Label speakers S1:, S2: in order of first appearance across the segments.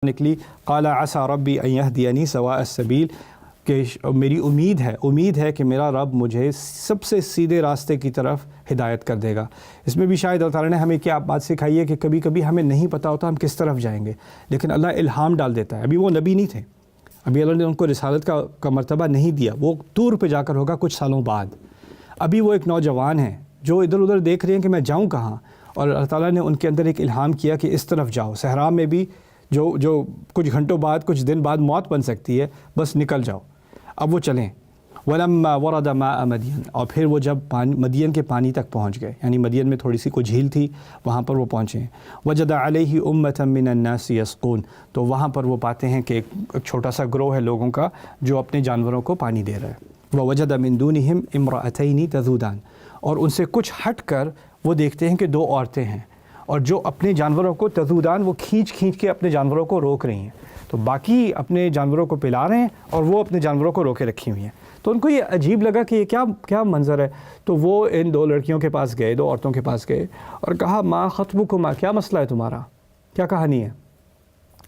S1: نکلی قال عسى ربی ان یہدینی سواء السبیل کہ میری امید ہے کہ میرا رب مجھے سب سے سیدھے راستے کی طرف ہدایت کر دے گا۔ اس میں بھی شاید اللہ تعالیٰ نے ہمیں کیا بات سکھائی ہے کہ کبھی کبھی ہمیں نہیں پتہ ہوتا ہم کس طرف جائیں گے، لیکن اللہ الہام ڈال دیتا ہے۔ ابھی وہ نبی نہیں تھے، ابھی اللہ نے ان کو رسالت کا مرتبہ نہیں دیا، وہ طور پہ جا کر ہوگا کچھ سالوں بعد۔ ابھی وہ ایک نوجوان ہیں جو ادھر ادھر دیکھ رہے ہیں کہ میں جاؤں کہاں، اور اللہ تعالیٰ نے ان کے اندر ایک الہام کیا کہ اس طرف جاؤ۔ صحرا میں بھی جو کچھ گھنٹوں بعد کچھ دن بعد موت بن سکتی ہے، بس نکل جاؤ۔ اب وہ چلیں۔ وَلَمَّا وَرَدَ مَاءَ مَدْيَنَ، اور پھر وہ جب مدین کے پانی تک پہنچ گئے، یعنی مدین میں تھوڑی سی کوئی جھیل تھی، وہاں پر وہ پہنچے ہیں۔ وَجَدَ عَلَيْهِ أُمَّةً مِّنَ النَّاسِ يَسْقُونَ، تو وہاں پر وہ پاتے ہیں کہ ایک چھوٹا سا گروہ ہے لوگوں کا جو اپنے جانوروں کو پانی دے رہا ہے۔ وَوَجَدَ مِن دُونِهِمْ امْرَأَتَيْنِ تَذُودَانِ، اور ان سے کچھ ہٹ کر وہ دیکھتے ہیں کہ دو عورتیں ہیں، اور جو اپنے جانوروں کو تذودان، وہ کھینچ کے اپنے جانوروں کو روک رہی ہیں۔ تو باقی اپنے جانوروں کو پلا رہے ہیں اور وہ اپنے جانوروں کو روکے رکھی ہوئی ہیں۔ تو ان کو یہ عجیب لگا کہ یہ کیا منظر ہے، تو وہ ان دو لڑکیوں کے پاس گئے، دو عورتوں کے پاس گئے اور کہا ما خطبکما، کیا مسئلہ ہے تمہارا، کیا کہانی ہے؟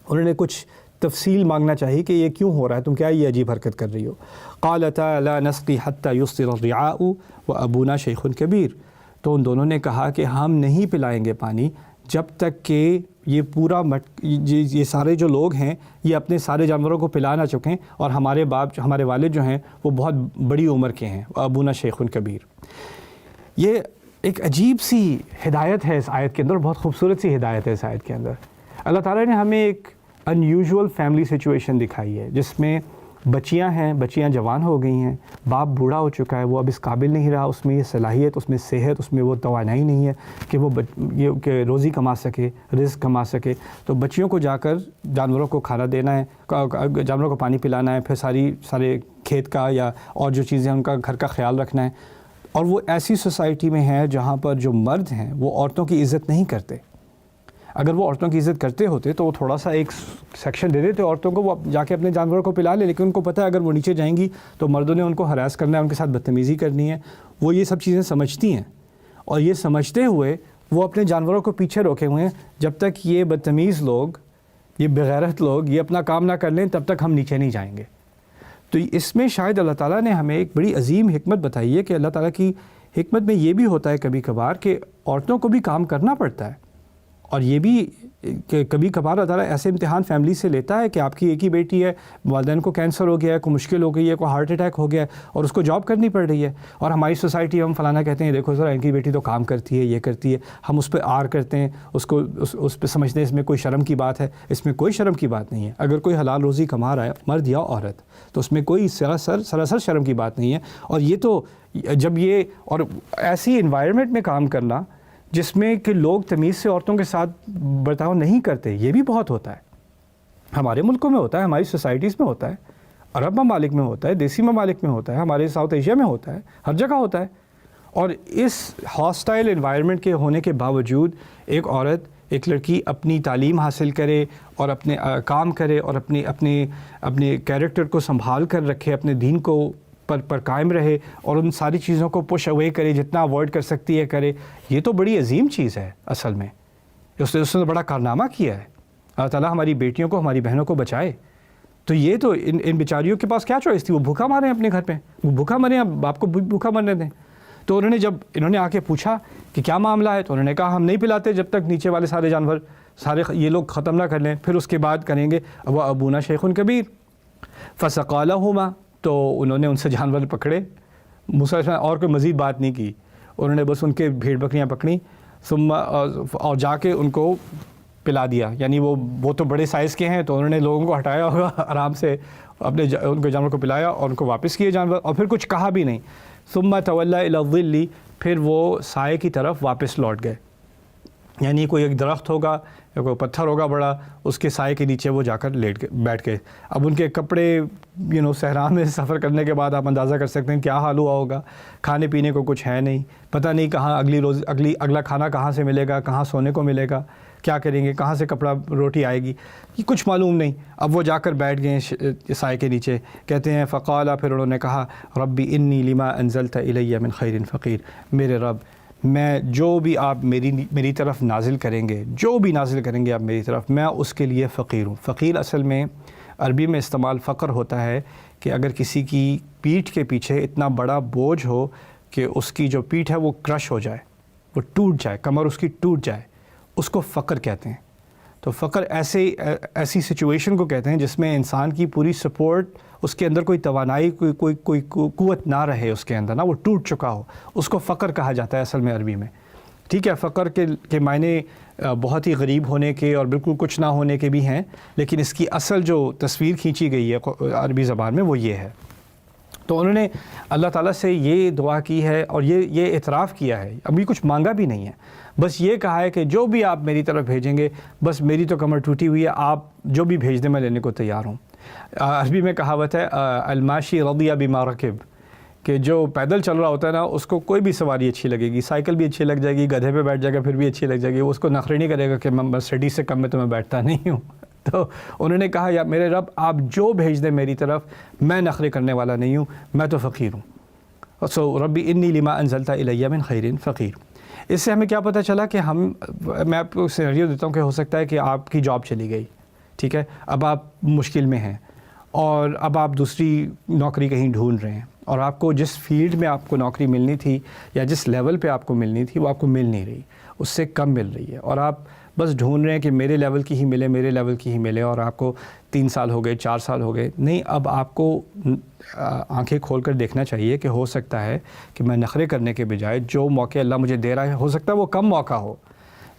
S1: انہوں نے کچھ تفصیل مانگنا چاہیے کہ یہ کیوں ہو رہا ہے، تم کیا یہ عجیب حرکت کر رہی ہو؟ قالتا لا نسقی حتی یصدر الرعاء وابونا شیخ کبیر، تو ان دونوں نے کہا کہ ہم نہیں پلائیں گے پانی جب تک کہ یہ پورا یہ سارے جو لوگ ہیں یہ اپنے سارے جانوروں کو پلا نہ چکیں، اور ہمارے والد جو ہیں وہ بہت بڑی عمر کے ہیں، ابونا شیخ کبیر۔ یہ ایک عجیب سی ہدایت ہے اس آیت کے اندر، بہت خوبصورت سی ہدایت ہے اس آیت کے اندر۔ اللہ تعالیٰ نے ہمیں ایک ان یوزول فیملی سچویشن دکھائی ہے جس میں بچیاں ہیں، بچیاں جوان ہو گئی ہیں، باپ بوڑھا ہو چکا ہے، وہ اب اس قابل نہیں رہا، اس میں یہ صلاحیت، اس میں صحت، اس میں وہ توانائی نہیں ہے کہ وہ کہ روزی کما سکے، رزق کما سکے۔ تو بچیوں کو جا کر جانوروں کو کھانا دینا ہے، جانوروں کو پانی پلانا ہے، پھر سارے کھیت کا یا اور جو چیزیں ان کا گھر کا خیال رکھنا ہے۔ اور وہ ایسی سوسائٹی میں ہے جہاں پر جو مرد ہیں وہ عورتوں کی عزت نہیں کرتے۔ اگر وہ عورتوں کی عزت کرتے ہوتے تو وہ تھوڑا سا ایک سیکشن دے دیتے عورتوں کو، وہ جا کے اپنے جانوروں کو پلا لے، لیکن ان کو پتہ ہے اگر وہ نیچے جائیں گی تو مردوں نے ان کو ہراس کرنا ہے، ان کے ساتھ بدتمیزی کرنی ہے۔ وہ یہ سب چیزیں سمجھتی ہیں، اور یہ سمجھتے ہوئے وہ اپنے جانوروں کو پیچھے روکے ہوئے ہیں، جب تک یہ بدتمیز لوگ، یہ بغیرت لوگ یہ اپنا کام نہ کر لیں تب تک ہم نیچے نہیں جائیں گے۔ تو اس میں شاید اللہ تعالیٰ نے ہمیں ایک بڑی عظیم حکمت بتائی ہے کہ اللہ تعالیٰ کی حکمت میں یہ بھی ہوتا ہے کبھی کبھار کہ عورتوں کو بھی کام کرنا پڑتا ہے، اور یہ بھی کہ کبھی کبھار اللہ تعالیٰ ایسے امتحان فیملی سے لیتا ہے کہ آپ کی ایک ہی بیٹی ہے، والدین کو کینسر ہو گیا ہے، کوئی مشکل ہو گئی ہے، کوئی ہارٹ اٹیک ہو گیا ہے، اور اس کو جاب کرنی پڑ رہی ہے، اور ہماری سوسائٹی ہم فلانا کہتے ہیں دیکھو ذرا ان کی بیٹی تو کام کرتی ہے، یہ کرتی ہے، ہم اس پہ آر کرتے ہیں، اس پہ سمجھتے ہیں اس میں کوئی شرم کی بات ہے۔ اس میں کوئی شرم کی بات نہیں ہے۔ اگر کوئی حلال روزی کما رہا ہے مرد یا عورت تو اس میں کوئی سراسر شرم کی بات نہیں ہے۔ اور یہ تو جب یہ اور ایسی انوائرمنٹ میں کام کرنا جس میں کہ لوگ تمیز سے عورتوں کے ساتھ برتاؤ نہیں کرتے، یہ بھی بہت ہوتا ہے۔ ہمارے ملکوں میں ہوتا ہے، ہماری سوسائٹیز میں ہوتا ہے، عرب ممالک میں ہوتا ہے، دیسی ممالک میں ہوتا ہے، ہمارے ساؤتھ ایشیا میں ہوتا ہے، ہر جگہ ہوتا ہے۔ اور اس ہاسٹائل انوائرمنٹ کے ہونے کے باوجود ایک عورت، ایک لڑکی اپنی تعلیم حاصل کرے اور اپنے کام کرے اور اپنے کیریکٹر کو سنبھال کر رکھے، اپنے دین کو پر قائم رہے اور ان ساری چیزوں کو پش اوے کرے، جتنا اوائڈ کر سکتی ہے کرے، یہ تو بڑی عظیم چیز ہے اصل میں۔ اس نے بڑا کارنامہ کیا ہے۔ اللہ تعالیٰ ہماری بیٹیوں کو، ہماری بہنوں کو بچائے۔ تو یہ تو ان بیچاریوں کے پاس کیا چوائس تھی؟ وہ بھوکا مارے ہیں اپنے گھر پہ، وہ بھوکا مرے ہیں، اب آپ کو بھوکا مرنے دیں۔ تو انہوں نے آ کے پوچھا کہ کیا معاملہ ہے، تو انہوں نے کہا ہم نہیں پلاتے جب تک نیچے والے سارے جانور یہ لوگ ختم نہ کر لیں، پھر اس کے بعد کریں گے۔ وہ ابونا شیخ کبیر فسقا لہما، تو انہوں نے ان سے جانور پکڑے، موسیٰ علیہ السلام اور کوئی مزید بات نہیں کی، انہوں نے بس ان کے بھیڑ بکریاں پکڑیں، ثم اور جا کے ان کو پلا دیا۔ یعنی وہ تو بڑے سائز کے ہیں تو انہوں نے لوگوں کو ہٹایا ہوگا، آرام سے ان کے جانور کو پلایا اور ان کو واپس کیے جانور، اور پھر کچھ کہا بھی نہیں۔ ثم تولی الی الظل، پھر وہ سائے کی طرف واپس لوٹ گئے۔ یعنی کوئی ایک درخت ہوگا یا کوئی پتھر ہوگا بڑا، اس کے سائے کے نیچے وہ جا کر بیٹھ گئے۔ اب ان کے کپڑے صحرا میں سفر کرنے کے بعد آپ اندازہ کر سکتے ہیں کیا حال ہوا ہوگا۔ کھانے پینے کو کچھ ہے نہیں، پتہ نہیں کہاں اگلا کھانا کہاں سے ملے گا، کہاں سونے کو ملے گا، کیا کریں گے، کہاں سے کپڑا روٹی آئے گی، یہ کچھ معلوم نہیں۔ اب وہ جا کر بیٹھ گئے سائے کے نیچے۔ کہتے ہیں فقالا، پھر انہوں نے کہا ربی انی لما انزلت الی من خیر فقیر، میرے رب میں جو بھی آپ میری طرف نازل کریں گے، جو بھی نازل کریں گے آپ میری طرف، میں اس کے لیے فقیر ہوں۔ فقیر اصل میں عربی میں استعمال فقر ہوتا ہے کہ اگر کسی کی پیٹھ کے پیچھے اتنا بڑا بوجھ ہو کہ اس کی جو پیٹھ ہے وہ کرش ہو جائے، وہ ٹوٹ جائے، کمر اس کی ٹوٹ جائے، اس کو فقر کہتے ہیں۔ تو فقر ایسی سچویشن کو کہتے ہیں جس میں انسان کی پوری سپورٹ، اس کے اندر کوئی توانائی، کوئی قوت نہ رہے اس کے اندر، نہ وہ ٹوٹ چکا ہو، اس کو فقر کہا جاتا ہے اصل میں عربی میں۔ ٹھیک ہے، فقر کے معنی بہت ہی غریب ہونے کے اور بالکل کچھ نہ ہونے کے بھی ہیں، لیکن اس کی اصل جو تصویر کھینچی گئی ہے عربی زبان میں وہ یہ ہے۔ تو انہوں نے اللہ تعالیٰ سے یہ دعا کی ہے اور یہ اعتراف کیا ہے، ابھی کچھ مانگا بھی نہیں ہے، بس یہ کہا ہے کہ جو بھی آپ میری طرف بھیجیں گے، بس میری تو کمر ٹوٹی ہوئی ہے، آپ جو بھی بھیج دیں میں لینے کو تیار ہوں۔ عربی میں کہاوت ہے الماشی رضی بما رکب، کہ جو پیدل چل رہا ہوتا ہے نا اس کو کوئی بھی سواری اچھی لگے گی، سائیکل بھی اچھی لگ جائے گی، گدھے پہ بیٹھ جائے گا پھر بھی اچھی لگ جائے گی، وہ اس کو نخرے نہیں کرے گا کہ میں مرسیڈیز سے کم میں تو میں بیٹھتا نہیں ہوں۔ تو انہوں نے کہا یا میرے رب آپ جو بھیج دیں میری طرف، میں نخرے کرنے والا نہیں ہوں، میں تو فقیر ہوں۔ سو ربی انی لما انزلت الی من خیر فقیر۔ اس سے ہمیں کیا پتہ چلا کہ میں آپ کو سینیریو دیتا ہوں کہ ہو سکتا ہے کہ آپ کی جاب چلی گئی، ٹھیک ہے، اب آپ مشکل میں ہیں اور اب آپ دوسری نوکری کہیں ڈھونڈ رہے ہیں، اور آپ کو جس فیلڈ میں آپ کو نوکری ملنی تھی یا جس لیول پہ آپ کو ملنی تھی وہ آپ کو مل نہیں رہی، اس سے کم مل رہی ہے، اور آپ بس ڈھونڈ رہے ہیں کہ میرے لیول کی ہی ملے، میرے لیول کی ہی ملے، اور آپ کو 3 سال ہو گئے، 4 سال ہو گئے، نہیں، اب آپ کو آنکھیں کھول کر دیکھنا چاہیے کہ ہو سکتا ہے کہ میں نخرے کرنے کے بجائے جو موقع اللہ مجھے دے رہا ہے، ہو سکتا ہے وہ کم موقع ہو،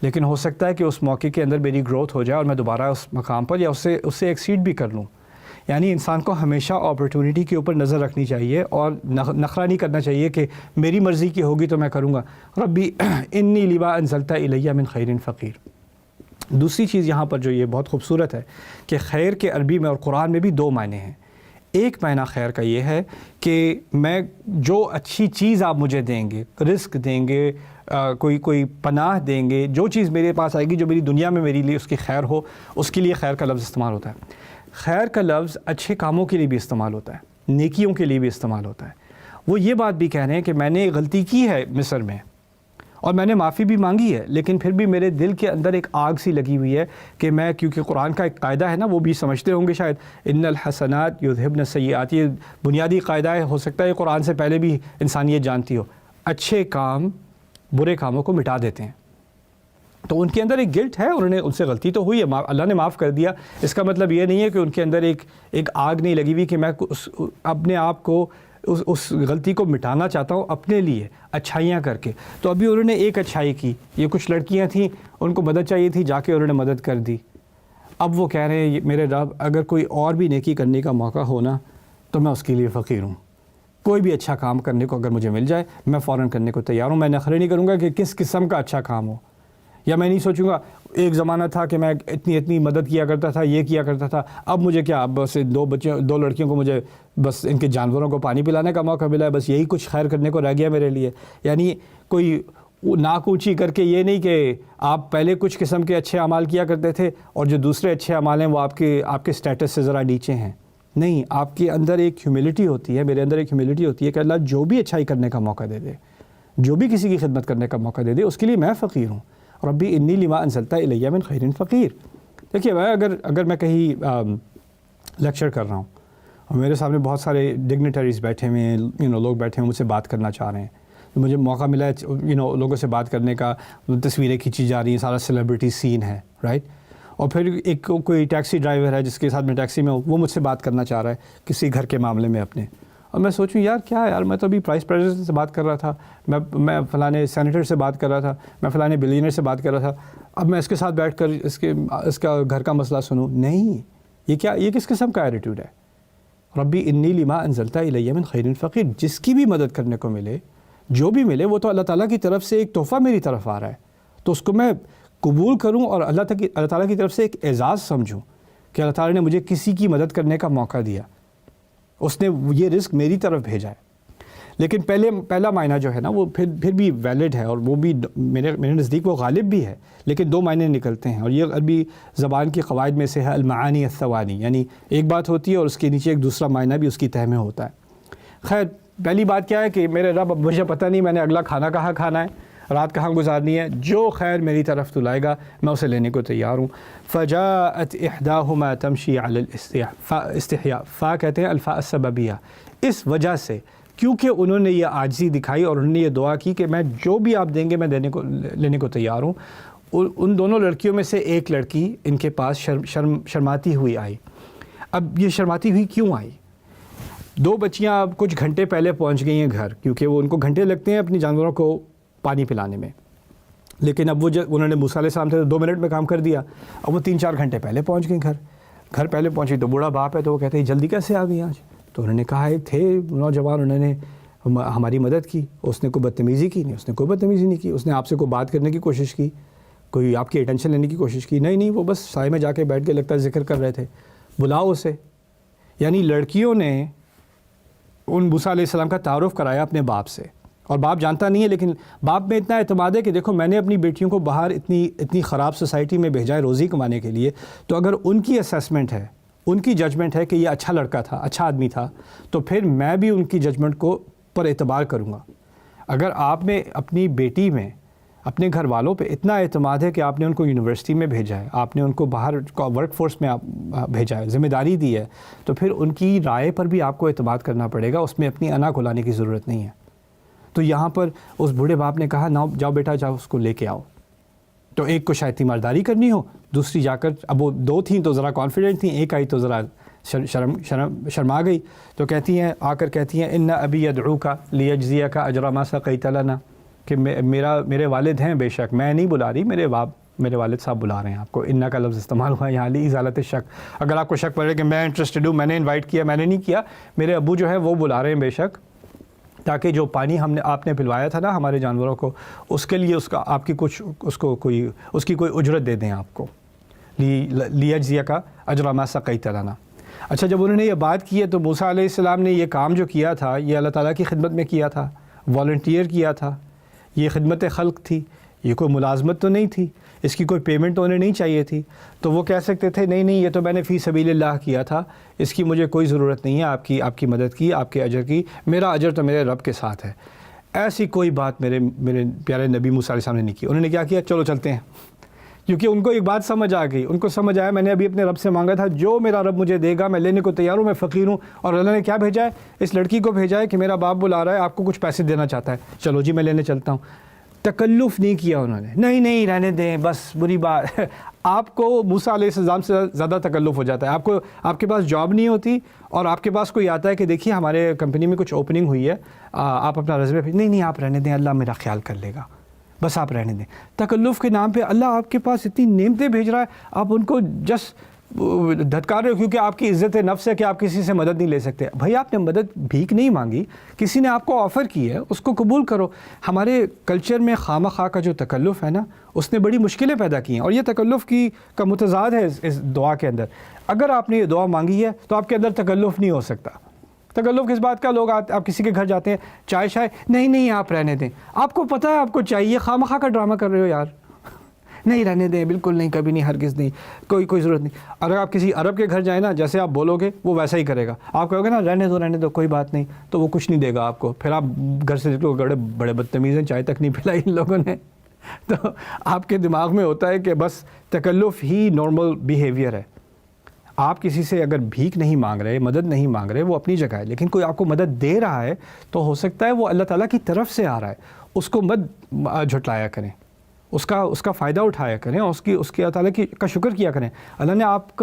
S1: لیکن ہو سکتا ہے کہ اس موقع کے اندر میری گروتھ ہو جائے اور میں دوبارہ اس مقام پر یا اس سے ایکسیڈ بھی کر لوں۔ یعنی انسان کو ہمیشہ اپرچونٹی کے اوپر نظر رکھنی چاہیے اور نخرہ نہیں کرنا چاہیے کہ میری مرضی کی ہوگی تو میں کروں گا۔ ربی انی لما انزلت الی من خیر فقیر۔ دوسری چیز یہاں پر جو یہ بہت خوبصورت ہے کہ خیر کے عربی میں اور قرآن میں بھی 2 معنی ہیں۔ ایک معنی خیر کا یہ ہے کہ میں جو اچھی چیز آپ مجھے دیں گے، رزق دیں گے، کوئی پناہ دیں گے، جو چیز میرے پاس آئے گی جو میری دنیا میں میرے لیے اس کی خیر ہو، اس کے لیے خیر کا لفظ استعمال ہوتا ہے۔ خیر کا لفظ اچھے کاموں کے لیے بھی استعمال ہوتا ہے، نیکیوں کے لیے بھی استعمال ہوتا ہے۔ وہ یہ بات بھی کہہ رہے ہیں کہ میں نے غلطی کی ہے مصر میں اور میں نے معافی بھی مانگی ہے، لیکن پھر بھی میرے دل کے اندر ایک آگ سی لگی ہوئی ہے کہ میں، کیونکہ قرآن کا ایک قاعدہ ہے نا، وہ بھی سمجھتے ہوں گے شاید، ان الحسنات یذہبن السیئات، یہ بنیادی قاعدہ ہے، ہو سکتا ہے قرآن سے پہلے بھی انسانیت جانتی ہو، اچھے کام برے کاموں کو مٹا دیتے ہیں۔ تو ان کے اندر ایک گلٹ ہے، انہوں نے، ان سے غلطی تو ہوئی ہے، اللہ نے معاف کر دیا، اس کا مطلب یہ نہیں ہے کہ ان کے اندر ایک آگ نہیں لگی ہوئی کہ میں اپنے آپ کو اس غلطی کو مٹانا چاہتا ہوں اپنے لیے اچھائیاں کر کے۔ تو ابھی انہوں نے ایک اچھائی کی، یہ کچھ لڑکیاں تھیں ان کو مدد چاہیے تھی، جا کے انہوں نے مدد کر دی۔ اب وہ کہہ رہے ہیں میرے رب اگر کوئی اور بھی نیکی کرنے کا موقع ہونا تو میں اس کے لیے فقیر ہوں، کوئی بھی اچھا کام کرنے کو اگر مجھے مل جائے میں فوراً کرنے کو تیار ہوں۔ میں نخرے نہیں کروں گا کہ کس قسم کا اچھا کام ہو، یا میں نہیں سوچوں گا ایک زمانہ تھا کہ میں اتنی مدد کیا کرتا تھا، یہ کیا کرتا تھا، اب مجھے کیا، اب بس 2 لڑکیوں کو مجھے بس ان کے جانوروں کو پانی پلانے کا موقع ملا ہے، بس یہی کچھ خیر کرنے کو رہ گیا میرے لیے۔ یعنی کوئی ناک اونچی کر کے یہ نہیں کہ آپ پہلے کچھ قسم کے اچھے اعمال کیا کرتے تھے اور جو دوسرے اچھے اعمال ہیں وہ آپ کے سٹیٹس سے ذرا نیچے ہیں، نہیں، آپ کے اندر ایک ہیوملٹی ہوتی ہے، میرے اندر ایک ہیوملٹی ہوتی ہے کہ اللہ جو بھی اچھائی کرنے کا موقع دے دے، جو بھی کسی کی خدمت کرنے کا موقع دے دے، اس کے لیے میں فقیر ہوں۔ ربی انی لما انزلت الی من خیر فقیر۔ دیکھیے میں اگر میں کہیں لیکچر کر رہا ہوں اور میرے سامنے بہت سارے ڈگنیٹریز بیٹھے ہوئے ہیں، لوگ بیٹھے ہیں مجھ سے بات کرنا چاہ رہے ہیں، مجھے موقع ملا ہے لوگوں سے بات کرنے کا، تصویریں کھینچی جا رہی ہیں، سارا سیلیبریٹی سین ہے، رائٹ، اور پھر کوئی ٹیکسی ڈرائیور ہے جس کے ساتھ میں ٹیکسی میں ہوں، وہ مجھ سے بات کرنا چاہ رہا ہے کسی گھر کے معاملے میں اپنے، اور میں سوچوں یار کیا ہے یار، میں تو ابھی پرائس پریزیڈنٹ سے بات کر رہا تھا، میں فلانے سینیٹر سے بات کر رہا تھا، میں فلانے بلینئر سے بات کر رہا تھا، اب میں اس کے ساتھ بیٹھ کر اس کا گھر کا مسئلہ سنوں؟ نہیں، یہ کس قسم کا ایٹیٹیوڈ ہے؟ ربی انی لما انزلت الی من خیر فقیر۔ جس کی بھی مدد کرنے کو ملے، جو بھی ملے، وہ تو اللہ تعالیٰ کی طرف سے ایک تحفہ میری طرف آ رہا ہے، تو اس کو میں قبول کروں اور اللہ تعالیٰ کی طرف سے ایک اعزاز سمجھوں کہ اللہ تعالیٰ نے مجھے کسی کی مدد کرنے کا موقع دیا، اس نے یہ رزق میری طرف بھیجا ہے۔ لیکن پہلا معنی جو ہے نا وہ پھر بھی ویلڈ ہے، اور وہ بھی میرے نزدیک وہ غالب بھی ہے، لیکن 2 معنی نکلتے ہیں، اور یہ عربی زبان کی قواعد میں سے ہے المعانی الثوانی، یعنی ایک بات ہوتی ہے اور اس کے نیچے ایک دوسرا معنی بھی اس کی تہ میں ہوتا ہے۔ خیر، پہلی بات کیا ہے کہ میرے رب اب مجھے پتہ نہیں میں نے اگلا کھانا کہاں کھانا ہے، رات کہاں گزارنی ہے، جو خیر میری طرف تو لائے گا میں اسے لینے کو تیار ہوں۔ فجاءت احداهما تمشي على الاستحياء، فا کہتے ہیں الفاء السببیہ، اس وجہ سے کیونکہ انہوں نے یہ عاجزی دکھائی اور انہوں نے یہ دعا کی کہ میں جو بھی آپ دیں گے میں لینے کو تیار ہوں۔ ان دونوں لڑکیوں میں سے ایک لڑکی ان کے پاس شرماتی ہوئی آئی۔ اب یہ شرماتی ہوئی کیوں آئی؟ دو بچیاں اب کچھ گھنٹے پہلے پہنچ گئی ہیں گھر، کیونکہ وہ ان کو گھنٹے لگتے ہیں اپنی جانوروں کو پانی پلانے میں، لیکن اب انہوں نے موسیٰ علیہ السلام سے 2 منٹ میں کام کر دیا، اب وہ 3-4 گھنٹے پہلے پہنچ گئی گھر پہلے پہنچی تو بوڑھا باپ ہے تو وہ کہتے ہیں جلدی کیسے آ گئی آج؟ تو انہوں نے کہا تھے نوجوان، انہوں نے ہماری مدد کی، اس نے کوئی بدتمیزی کی نہیں، اس نے کوئی بدتمیزی نہیں کی، اس نے آپ سے کوئی بات کرنے کی کوشش کی، کوئی آپ کی اٹینشن لینے کی کوشش کی، نہیں وہ بس سائے میں جا کے بیٹھ کے لگتا ہے ذکر کر رہے تھے، بلاؤ اسے۔ یعنی لڑکیوں نے ان موسیٰ علیہ السلام کا تعارف کرایا اپنے باپ سے، اور باپ جانتا نہیں ہے، لیکن باپ میں اتنا اعتماد ہے کہ دیکھو میں نے اپنی بیٹیوں کو باہر اتنی خراب سوسائٹی میں بھیجا ہے روزی کمانے کے لیے، تو اگر ان کی اسیسمنٹ ہے، ان کی ججمنٹ ہے کہ یہ اچھا لڑکا تھا، اچھا آدمی تھا، تو پھر میں بھی ان کی ججمنٹ کو پر اعتبار کروں گا۔ اگر آپ نے اپنی بیٹی میں، اپنے گھر والوں پہ اتنا اعتماد ہے کہ آپ نے ان کو یونیورسٹی میں بھیجا ہے، آپ نے ان کو باہر ورک فورس میں بھیجا ہے، ذمہ داری دی ہے، تو پھر ان کی رائے پر بھی آپ کو اعتماد کرنا پڑے گا، اس میں اپنی انا کو لانے کی ضرورت نہیں ہے۔ تو یہاں پر اس بوڑھے باپ نے کہا نا جاؤ بیٹا جاؤ اس کو لے کے آؤ۔ تو ایک کو شاید تیمارداری کرنی ہو، دوسری جا کر، اب وہ 2 تھیں تو ذرا کانفیڈنٹ تھیں، ایک آئی تو ذرا شرما گئی، تو کہتی ہیں آ کر کہتی ہیں ان ابی یدعوک لیجزیک اجر ما سقیت لنا، کہ میرے والد ہیں بے شک، میں نہیں بلا رہی، میرے والد صاحب بلا رہے ہیں آپ کو۔ انّا کا لفظ استعمال ہوا ہے یہاں لی ازالت شک، اگر آپ کو شک پڑے کہ میں انٹرسٹڈ ہوں، میں نے انوائٹ کیا، میں نے نہیں کیا، میرے ابو جو ہے وہ بلا رہے ہیں بے شک، تاکہ جو پانی آپ نے پلوایا تھا نا ہمارے جانوروں کو، اس کے لیے آپ کی کچھ اس کی کوئی اجرت دے دیں آپ کو، لیجزیک اجر ما سقیت لنا۔ اچھا، جب انہوں نے یہ بات کی ہے تو موسیٰ علیہ السلام نے یہ کام جو کیا تھا یہ اللہ تعالیٰ کی خدمت میں کیا تھا، والنٹیئر کیا تھا، یہ خدمت خلق تھی، یہ کوئی ملازمت تو نہیں تھی، اس کی کوئی پیمنٹ تو انہیں نہیں چاہیے تھی، تو وہ کہہ سکتے تھے نہیں یہ تو میں نے فی سبیل اللہ کیا تھا، اس کی مجھے کوئی ضرورت نہیں ہے آپ کی مدد کی، آپ کے اجر کی، میرا اجر تو میرے رب کے ساتھ ہے۔ ایسی کوئی بات میرے پیارے نبی موسیٰ علیہ السلام نے نہیں کی۔ انہوں نے کیا کیا؟ چلو چلتے ہیں، کیونکہ ان کو ایک بات سمجھ آ گئی، ان کو سمجھ آیا میں نے ابھی اپنے رب سے مانگا تھا، جو میرا رب مجھے دے گا میں لینے کو تیار ہوں، میں فقیر ہوں، اور اللہ نے کیا بھیجا ہے؟ اس لڑکی کو بھیجا ہے کہ میرا باپ بلا رہا ہے، آپ کو کچھ پیسے دینا چاہتا ہے، چلو جی میں لینے چلتا ہوں۔ تکلف نہیں کیا انہوں نے، نہیں رہنے دیں، بس بری بات آپ کو موسیٰ علیہ السلام سے زیادہ تکلف ہو جاتا ہے، آپ کے پاس جاب نہیں ہوتی اور آپ کے پاس کوئی آتا ہے کہ دیکھیے ہمارے کمپنی میں کچھ اوپننگ ہوئی ہے، آپ اپنا ریزیومے نہیں آپ رہنے دیں، اللہ میرا خیال کر لے گا، بس آپ رہنے دیں۔ تکلف کے نام پہ اللہ آپ کے پاس اتنی نعمتیں بھیج رہا ہے، آپ ان کو جسٹ دھتکار رہے ہو کیونکہ آپ کی عزت نفس ہے کہ آپ کسی سے مدد نہیں لے سکتے۔ بھائی آپ نے مدد بھیک نہیں مانگی، کسی نے آپ کو آفر کی ہے، اس کو قبول کرو۔ ہمارے کلچر میں خواہ مخواہ کا جو تکلف ہے نا، اس نے بڑی مشکلیں پیدا کی ہیں، اور یہ تکلف کا متضاد ہے اس دعا کے اندر۔ اگر آپ نے یہ دعا مانگی ہے تو آپ کے اندر تکلف نہیں ہو سکتا۔ تکلف کس بات کا؟ لوگ آپ کسی کے گھر جاتے ہیں، چائے شائے، نہیں آپ رہنے دیں، آپ کو پتہ ہے آپ کو چاہیے، خواہ مخواہ کا ڈرامہ کر رہے ہو یار، نہیں رہنے دیں، بالکل نہیں، کبھی نہیں، ہرگز نہیں، کوئی ضرورت نہیں۔ اگر آپ کسی عرب کے گھر جائیں نا، جیسے آپ بولو گے وہ ویسا ہی کرے گا، آپ کہو گے نا رہنے دو کوئی بات نہیں، تو وہ کچھ نہیں دے گا آپ کو، پھر آپ گھر سے نکلو، بڑے بدتمیز ہیں، چائے تک نہیں پلائی ان لوگوں نے۔ تو آپ کے دماغ میں ہوتا ہے کہ بس تکلف ہی نارمل بیہیویئر ہے۔ آپ کسی سے اگر بھیک نہیں مانگ رہے، مدد نہیں مانگ رہے، وہ اپنی جگہ ہے، لیکن کوئی آپ کو مدد دے رہا ہے تو ہو سکتا ہے وہ اللہ تعالیٰ کی طرف سے آ رہا ہے، اس کو مت جھٹلایا کریں، اس کا فائدہ اٹھایا کریں، اور اس کی اللہ تعالیٰ کا شکر کیا کریں۔ اللہ نے آپ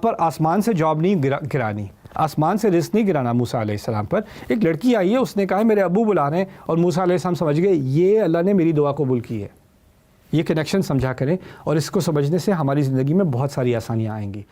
S1: پر آسمان سے جاب نہیں گرانی، آسمان سے رزق نہیں گرانا موسیٰ علیہ السلام پر۔ ایک لڑکی آئی ہے، اس نے کہا میرے ابو بلا رہے ہیں، اور موسیٰ علیہ السلام سمجھ گئے یہ اللہ نے میری دعا قبول کی ہے۔ یہ کنیکشن سمجھا کریں، اور اس کو سمجھنے سے ہماری زندگی میں بہت ساری آسانیاں آئیں گی۔